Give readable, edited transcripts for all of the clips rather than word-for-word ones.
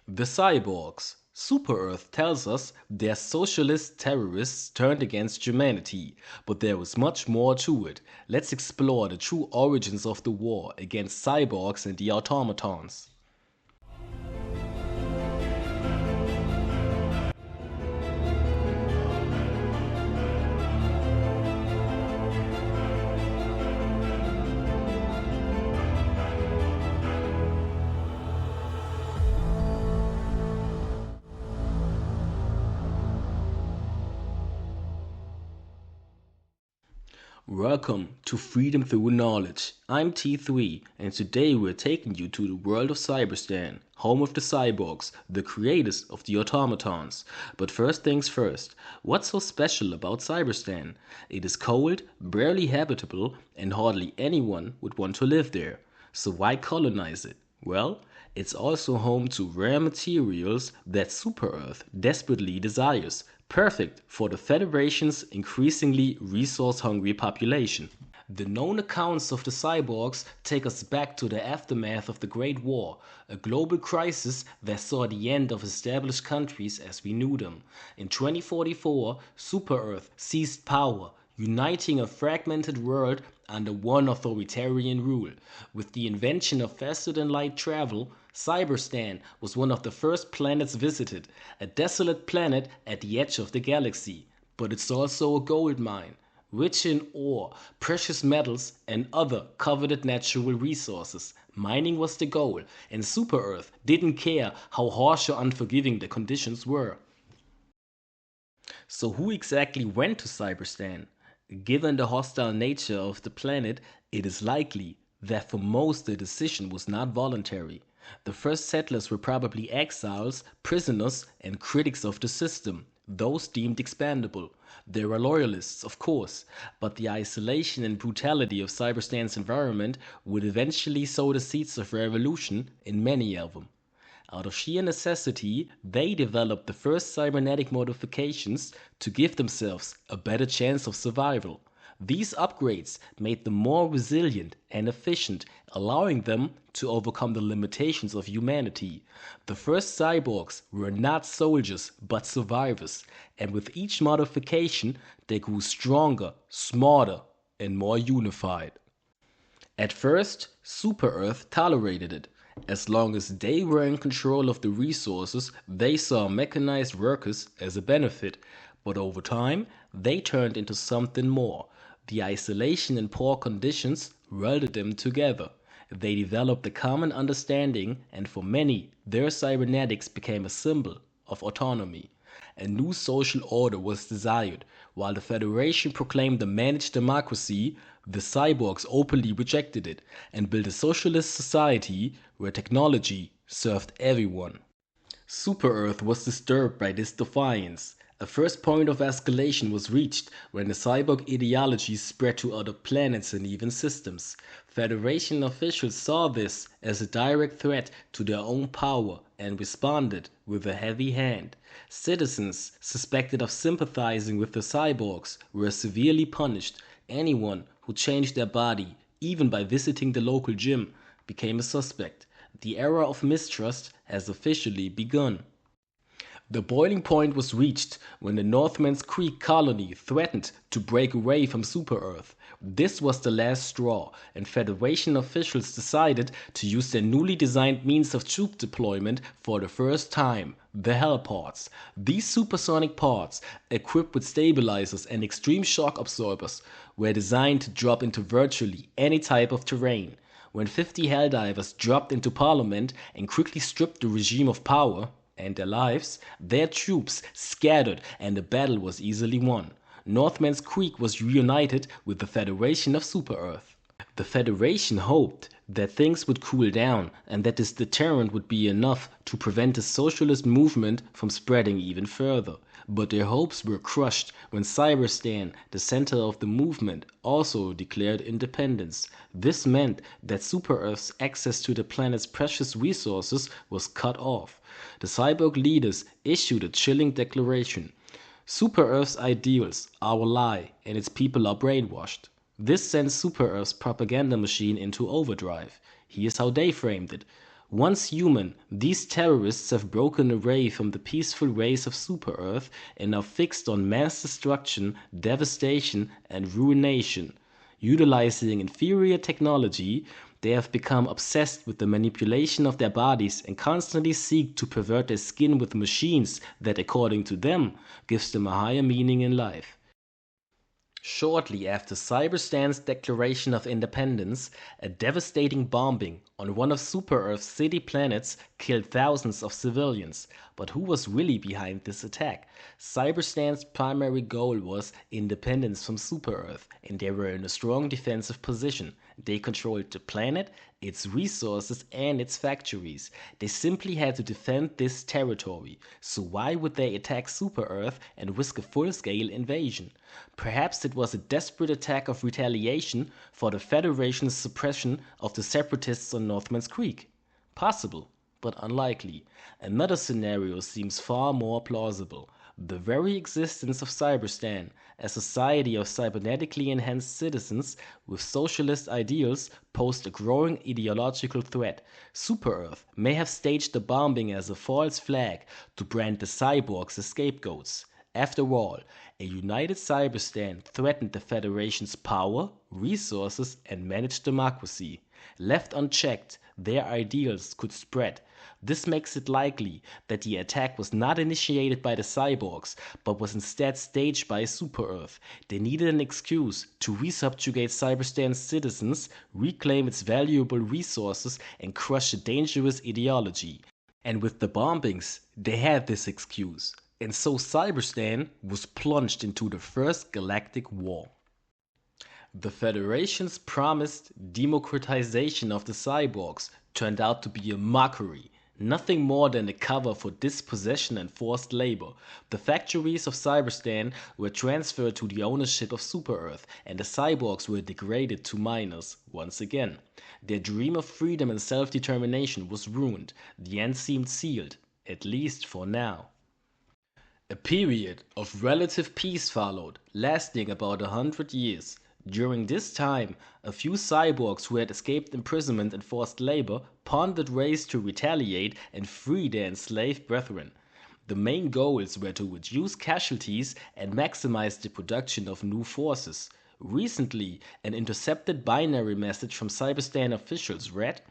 The Cyborgs. Super-Earth tells us they're socialist terrorists turned against humanity, but there is much more to it. Let's explore the true origins of the war against cyborgs and the automatons. Welcome to Freedom Through Knowledge. I'm T3, and today we're taking you to the world of Cyberstan, home of the cyborgs, the creators of the automatons. But first things first, what's so special about Cyberstan? It is cold, barely habitable, and hardly anyone would want to live there. So why colonize it? Well, it's also home to rare materials that Super-Earth desperately desires, perfect for the Federation's increasingly resource-hungry population. The known accounts of the cyborgs take us back to the aftermath of the Great War, a global crisis that saw the end of established countries as we knew them. In 2044, Super-Earth seized power, uniting a fragmented world under one authoritarian rule. With the invention of faster-than-light travel, Cyberstan was one of the first planets visited, a desolate planet at the edge of the galaxy. But it's also a gold mine, rich in ore, precious metals, and other coveted natural resources. Mining was the goal, and Super-Earth didn't care how harsh or unforgiving the conditions were. So who exactly went to Cyberstan? Given the hostile nature of the planet, it is likely that for most the decision was not voluntary. The first settlers were probably exiles, prisoners, and critics of the system, those deemed expandable. There were loyalists, of course, but the isolation and brutality of Cyberstan's environment would eventually sow the seeds of revolution in many of them. Out of sheer necessity, they developed the first cybernetic modifications to give themselves a better chance of survival. These upgrades made them more resilient and efficient, allowing them to overcome the limitations of humanity. The first cyborgs were not soldiers but survivors, and with each modification they grew stronger, smarter, and more unified. At first, Super-Earth tolerated it. As long as they were in control of the resources, they saw mechanized workers as a benefit. But over time, they turned into something more. The isolation and poor conditions welded them together. They developed a common understanding, and for many, their cybernetics became a symbol of autonomy. A new social order was desired. While the Federation proclaimed a managed democracy, the cyborgs openly rejected it and built a socialist society where technology served everyone. Super-Earth was disturbed by this defiance. A first point of escalation was reached when the cyborg ideology spread to other planets and even systems. Federation officials saw this as a direct threat to their own power and responded with a heavy hand. Citizens suspected of sympathizing with the cyborgs were severely punished. Anyone who changed their body, even by visiting the local gym, became a suspect. The era of mistrust has officially begun. The boiling point was reached when the Northmans-Creek colony threatened to break away from Super-Earth. This was the last straw, and Federation officials decided to use their newly designed means of troop deployment for the first time, the Hellpods. These supersonic pods, equipped with stabilizers and extreme shock absorbers, were designed to drop into virtually any type of terrain. When 50 Helldivers dropped into Parliament and quickly stripped the regime of power and their lives, their troops scattered and the battle was easily won. Northmans-Creek was reunited with the Federation of Super-Earth. The Federation hoped that things would cool down and that this deterrent would be enough to prevent the socialist movement from spreading even further. But their hopes were crushed when Cyberstan, the center of the movement, also declared independence. This meant that Super-Earth's access to the planet's precious resources was cut off. The cyborg leaders issued a chilling declaration. Super-Earth's ideals are a lie and its people are brainwashed. This sent Super-Earth's propaganda machine into overdrive. Here's how they framed it. Once human, these terrorists have broken away from the peaceful ways of Super-Earth and are fixed on mass destruction, devastation, and ruination. Utilizing inferior technology, they have become obsessed with the manipulation of their bodies and constantly seek to pervert their skin with machines that, according to them, gives them a higher meaning in life. Shortly after Cyberstan's declaration of independence, a devastating bombing on one of Super-Earth's city planets killed thousands of civilians. But who was really behind this attack? Cyberstan's primary goal was independence from Super-Earth, and they were in a strong defensive position. They controlled the planet, its resources, and its factories. They simply had to defend this territory. So why would they attack Super-Earth and risk a full-scale invasion? Perhaps it was a desperate attack of retaliation for the Federation's suppression of the separatists on Northmans-Creek. Possible, but unlikely. Another scenario seems far more plausible. The very existence of Cyberstan, a society of cybernetically enhanced citizens with socialist ideals, posed a growing ideological threat. Super-Earth may have staged the bombing as a false flag to brand the cyborgs as scapegoats. After all, a united Cyberstan threatened the Federation's power, resources, and managed democracy. Left unchecked, their ideals could spread. This makes it likely that the attack was not initiated by the cyborgs, but was instead staged by Super-Earth. They needed an excuse to resubjugate Cyberstan's citizens, reclaim its valuable resources, and crush a dangerous ideology. And with the bombings, they had this excuse. And so Cyberstan was plunged into the First Galactic War. The Federation's promised democratization of the cyborgs turned out to be a mockery. Nothing more than a cover for dispossession and forced labor. The factories of Cyberstan were transferred to the ownership of Super-Earth, and the cyborgs were degraded to minors once again. Their dream of freedom and self-determination was ruined. The end seemed sealed, at least for now. A period of relative peace followed, lasting about 100 years. During this time, a few cyborgs who had escaped imprisonment and forced labor pondered ways to retaliate and free their enslaved brethren. The main goals were to reduce casualties and maximize the production of new forces. Recently, an intercepted binary message from Cyberstan officials read,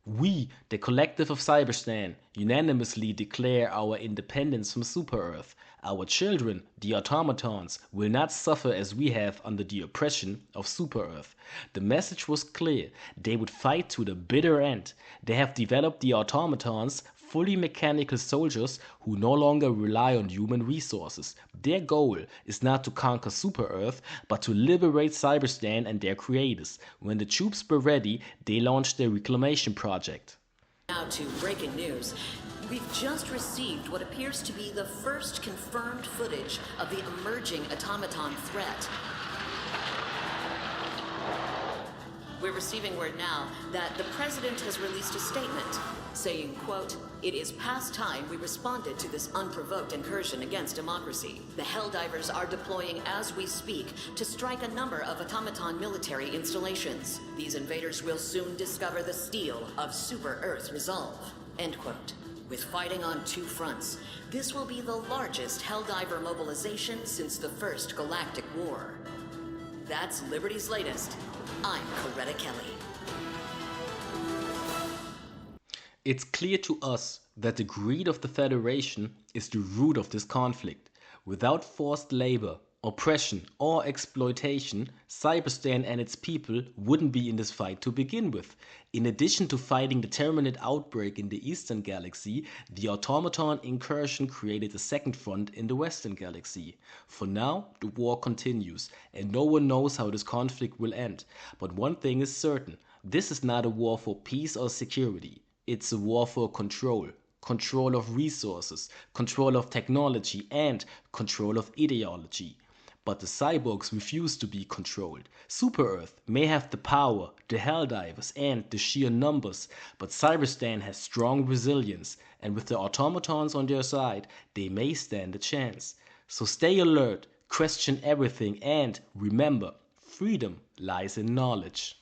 "We, the Collective of Cyberstan, unanimously declare our independence from Super-Earth. Our children, the automatons, will not suffer as we have under the oppression of Super-Earth." The message was clear. They would fight to the bitter end. They have developed the automatons, fully mechanical soldiers who no longer rely on human resources. Their goal is not to conquer Super-Earth, but to liberate Cyberstan and their creators. When the troops were ready, they launched their reclamation project. Now to breaking news. We've just received what appears to be the first confirmed footage of the emerging automaton threat. We're receiving word now that the president has released a statement saying, quote, "It is past time we responded to this unprovoked incursion against democracy. The Helldivers are deploying as we speak to strike a number of automaton military installations. These invaders will soon discover the steel of Super-Earth resolve." End quote. With fighting on two fronts, this will be the largest Helldiver mobilization since the First Galactic War. That's Liberty's latest. I'm Coretta Kelly. It's clear to us that the greed of the Federation is the root of this conflict. Without forced labor, oppression, or exploitation, Cyberstan and its people wouldn't be in this fight to begin with. In addition to fighting the terminate outbreak in the Eastern Galaxy, the automaton incursion created a second front in the Western Galaxy. For now, the war continues, and no one knows how this conflict will end. But one thing is certain, this is not a war for peace or security. It's a war for control. Control of resources, control of technology, and control of ideology. But the cyborgs refuse to be controlled. Super-Earth may have the power, the Helldivers, and the sheer numbers, but Cyberstan has strong resilience, and with the automatons on their side, they may stand a chance. So stay alert, question everything, and remember, freedom lies in knowledge.